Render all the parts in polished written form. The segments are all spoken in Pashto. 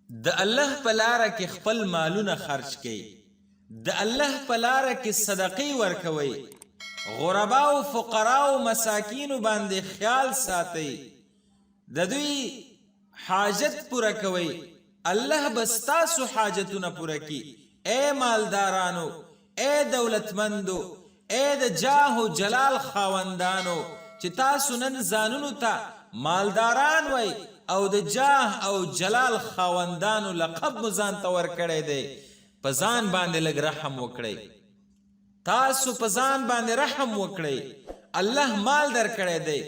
د الله په لاره کې خپل مالونه خرج کړئ، د الله په لاره کې صدقې ورکوئ، غربا او فقرا او مساکینو باندې خیال ساتئ، د دوی حاجت پوره کوئ، الله به ستاسو حاجتونه پوره کړي. ای مالدارانو، ای دولتمندو، ای د جاه و جلال خاوندانو چې تاسو نن ځانونو ته مالداران وئ او د جاه او جلال خاوندانو لقب مو ځان ته ورکړی دی، په ځان باندې لږ رحم وکړئ. تاسو په ځان باندې رحم وکړئ. الله مال درکړی دی،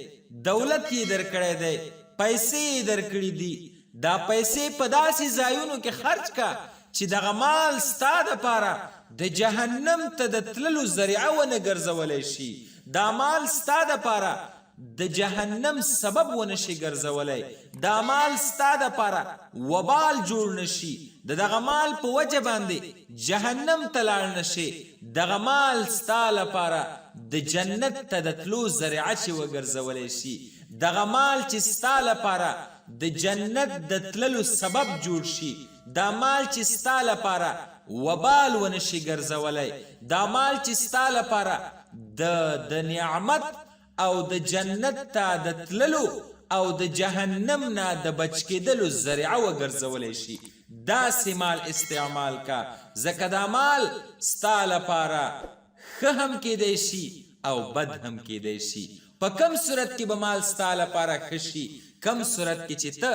دولت یې درکړی دی، پیسې یې درکړي دي. دا پیسې په داسې ځایونو کې خرج کا چې دغه مال ستا دپاره د جهنم ته د تللو ذریعه ونه ګرځولی شي. دا مال ستا دپاره د جهنم سبب ونشي ګرځولی. دا مال ستا دپاره وبال جوړ نشي، د دغه مال په وجه باندې جهنم ته لاړ نشي. دغه مال ستا لپاره د جنت ته د تلو ذریعه چې وګرځولی شي. دغه مال چې ستا لپاره د جنت د تللو سبب جوړ شي. دا مال چې ستا لپاره وبال ونشي ګرځولی. دا مال چې ستا لپاره د نعمت او د جنت ته د تللو او د جهنم نه د بچ کېدلو ذریعه وګرځولی شي. داسې مال استعمال کا، ځکه دا مال ستا لپاره ښه هم کیدی شي او بد هم کیدی شي. په کم صورت کې به مال ستا لپاره ښه شي؟ کم صورت کې چې ته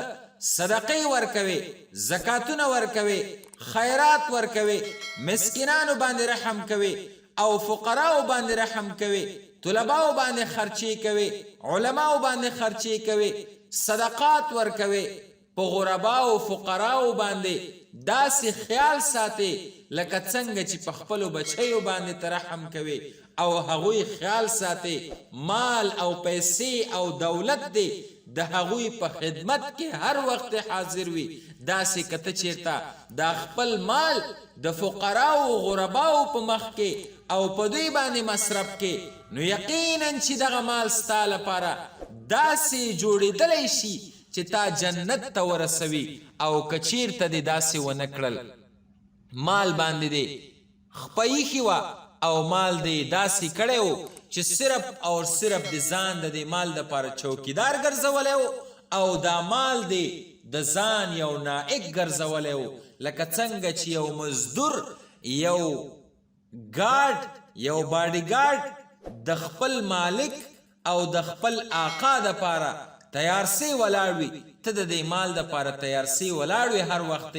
صدقې ورکوې، زکاتونه ورکوې، خیرات ورکوې، مسکینانو باندې رحم کوې او فقراو باندې رحم کوې، طلباو باندې خرچې کوي، علماو باندې خرچې کوي، صدقات ورکوي، په غرباو فقراو باندې داسې خیال ساتي لکه څنګه چې په خپلو بچیو باندې ته رحم کوي او هغوی خیال ساتي مال او پیسې او دولت دی د هغوی په خدمت کې هر وخت حاضر وي. داسې که ته چېرته دا خپل مال د فقراو او غرباو په مخ کې او په دوی باندې مصرف کې، نو یقینا چې دغه مال ستا لپاره داسې جوړېدلی شي چې تا جنت ته ورسوي. او که چېرته دې داسې ونه کړل، مال باندې دې خپه ایښې وه او مال دې داسې کړی و چې صرف او صرف د ځان د دې مال دپاره چوکیدار ګرځولی و او دا مال دې د ځان یو نائق ګرځولی و، لکه څنګه چې یو مزدور یو ګارد یو باډي ګارد د خپل مالک او د خپل آقا دپاره تیار سی ولاړ وي، ته د دې مال دپاره تیار سی ولاړ وي هر وخت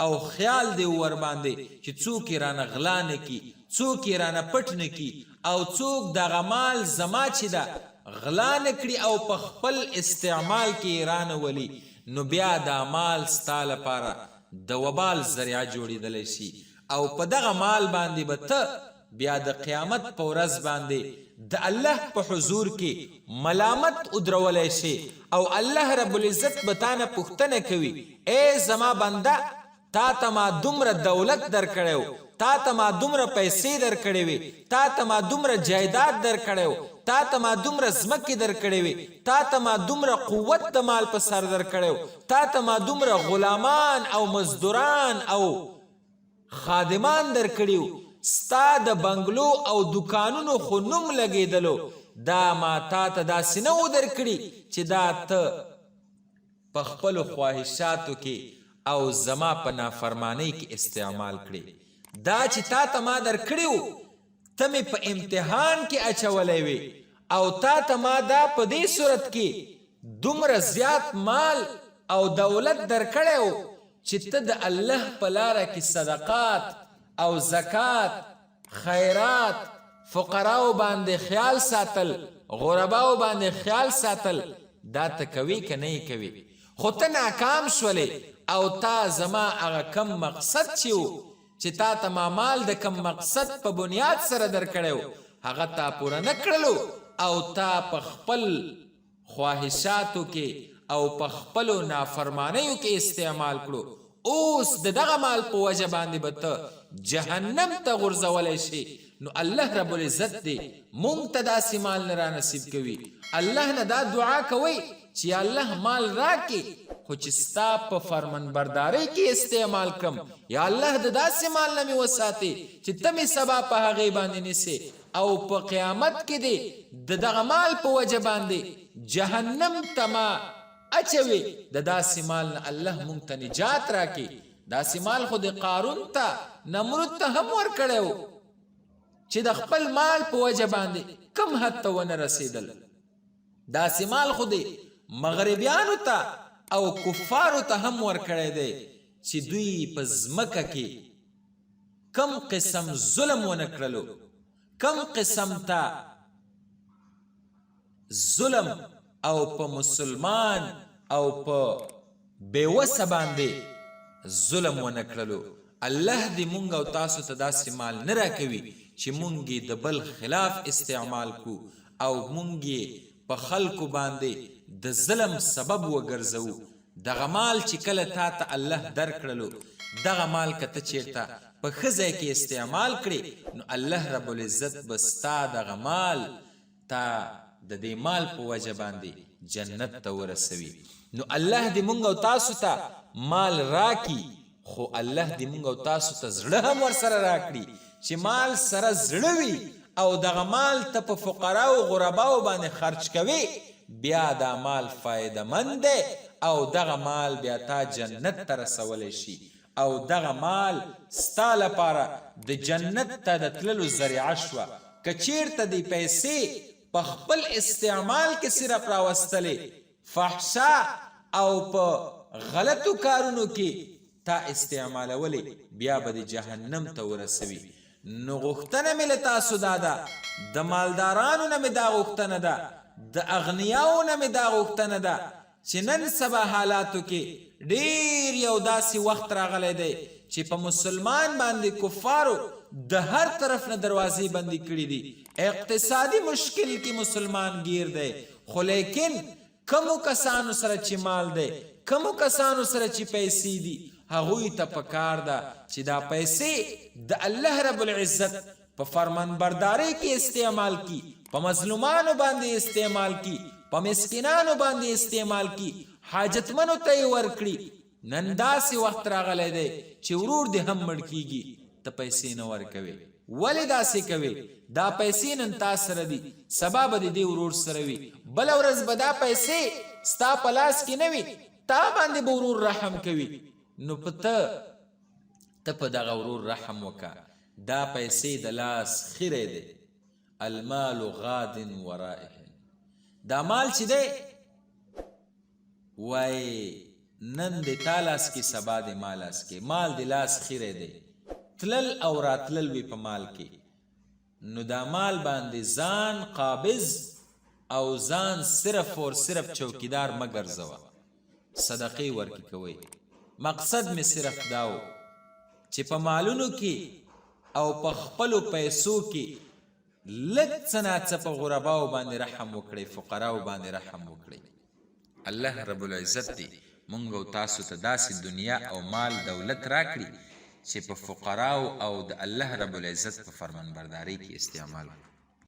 او خیال دې ور باندې چې څوک یې رانه غلا نه کي، څوک یې رانه پټ نه کي او څوک دغه مال زما چې ده غلا نه کړي او په خپل استعمال کې یې رانه ولي، نو بیا دا مال ستا لپاره د وبال ذریعه جوړېدلی شي. او په دغه مال باندې به ته بیا د قیامت په ورځ باندې د الله په حضور کې ملامت ادرولی شي او الله رب العزت به تا نه پوښتنه کوي، ای زما بنده، تا ته ما دومره دولت درکړی و، تا ته ما دومره پیسې درکړې وې، تا ته ما دومره جایداد درکړی و، تا ته ما دومره ځمکې درکړې وې، تا ته ما دومره قوت د مال په سر درکړی و، تا ته ما دومره غلامان او مزدوران او خادمان درکړي و، ستا د بنګلو او دکانونو خو نوم لګېدلو، دا ما تا ته داسې نه و درکړي چې دا ته په خپلو خواهشاتو کې او زما په نافرمانۍ کې استعمال کړي. دا چې تا ته ما درکړي و ته مې په امتحان کې اچولی وې او تا ته ما دا په دې صورت کې دومره زیات مال او دولت درکړی و چې ته د الله په لاره کې صدقات او زکات، خیرات، فقراو باندې خیال ساتل، غرباو باندې خیال ساتل، دا ته کوي که نه یې کوي؟ خو ته ناکام شولې او تا زما هغه کم مقصد چې و چې تا ته ما مال د کم مقصد په بنیاد سره درکړی و هغه تا پوره نه کړلو او تا په خپل خواهشاتو کې او په خپلو نافرمانیو کې استعمال کړو. اوس د دغه مال په وجه باندې به ته جهنم ته غورځولی شي. نو الله رب العزت دی مونږ ته داسې مال نه را نصیب کوي. الله نه دا دعا کوئ چې الله مال راکې خو چې ستا په فرمانبردارۍ کې استعمال کړم یا الله د داسې مال نه مې وساتې چې ته مې سبا په هغې باندې نیسې او په قیامت کې دې د دغه مال په وجه باندې جهنم ته ما اچوي د داسې مال نه الله مونږ ته نجات راکړي. داسې مال خو د قارون ته نمرود ته هم ورکړی و چې د خپل مال په وجه باندې کم حد ته ونه رسېدل. داسې مال خو د مغربیانو ته او کفارو ته هم ورکړی دی چې دوی په ځمکه کې کم قسم ظلم ونه کړلو، کم قسم ته ظلم او په مسلمان او په بېوسه باندې ظلم ونه کړلو. الله دې مونږ او تاسو ته داسې مال نه راکوي چې مونږ یې د بل خلاف استعمال کو او مونږ یې په خلکو باندې د ظلم سبب وګرځو. دغه مال چې کله تا ته الله درکړلو دغه مال که ته چېرته په ښه ځای کې استعمال کړې نو الله رب العزت به ستا دغه مال تا د دې مال په وجه باندې جنت ته ورسوي. نو الله دې مونږ او تاسو ته مال راکړي، خو الله دې مونږ او تاسو ته زړه هم ورسره راکړي چې مال سره زړه وي او دغه مال ته په فقراو غرباو باندې خرج کوي، بیا دا مال فایده مند دی او دغه مال بیا تا جنت ته رسولی شي او دغه مال ستا لپاره د جنت ته د تللو ذریعه شوه. که چیرته دې پیسې په خپل استعمال کې صرف راوستلې فحشا او په غلطو کارونو کې تا استعمالولې بیا به د جهنم ته ورسوي. نو غوښتنه مې له تاسو دا ده، د مالدارانو نه مې دا غوښتنه ده، د اغنیاو نه مې دا غوښتنه ده چې نن سبا حالاتو کې ډېر یو داسې وخت راغلی دی چې په مسلمان باندې کفارو د هر طرف نه دروازې بندې کړي دي. اقتصادي مشکل کې مسلمان گیر دی، خو لیکن کمو کسانو سره چې مال دی، کمو کسانو سره چې پیسې دي، هغوی ته پکار ده چې دا پیسې د الله رب العزت په فرمانبردارۍ کې استعمال کی، په مظلومانو باندې استعمال کی، په مسکینانو باندې استعمال کی، حاجتمنو ته یې ورکړي. نن داسې وخت راغلی دی چې ورور دې هم مړ کیږي ته پیسې نه ورکوې. ولې داسې کوې؟ دا پیسې نن تا سره دي، سبا به د دې ورور سره وي، بله ورځ به دا پیسې ستا په لاس کې نه وي، تا باندې به ورور رحم کوي. نو په ته په دغه ورور رحم وکړه. دا پیسې د لاس خیری دی، المال غاد ورائه. دا مال چې دی وای نن د تا لاس کې سبا د ما لاس کې، مال د لاس خیری دی، تلل او راتلل وي په مال کې. نو دا مال باندې ځان قابض او ځان صرف اور صرف چوکیدار مه ګرځوه، صدقې ورکې کوئ. مقصد مې صرف داو چې په مالونو کې او په خپلو پیسو کې لږ څه ناڅه په غرباو باندې رحم وکړئ، فقراو باندې رحم وکړئ. الله رب العزت دې مونږ او تاسو ته داسې دنیا او مال دولت راکړي چې په فقراو او د الله رب العزت په فرمانبردارۍ کې استعمال وکړو.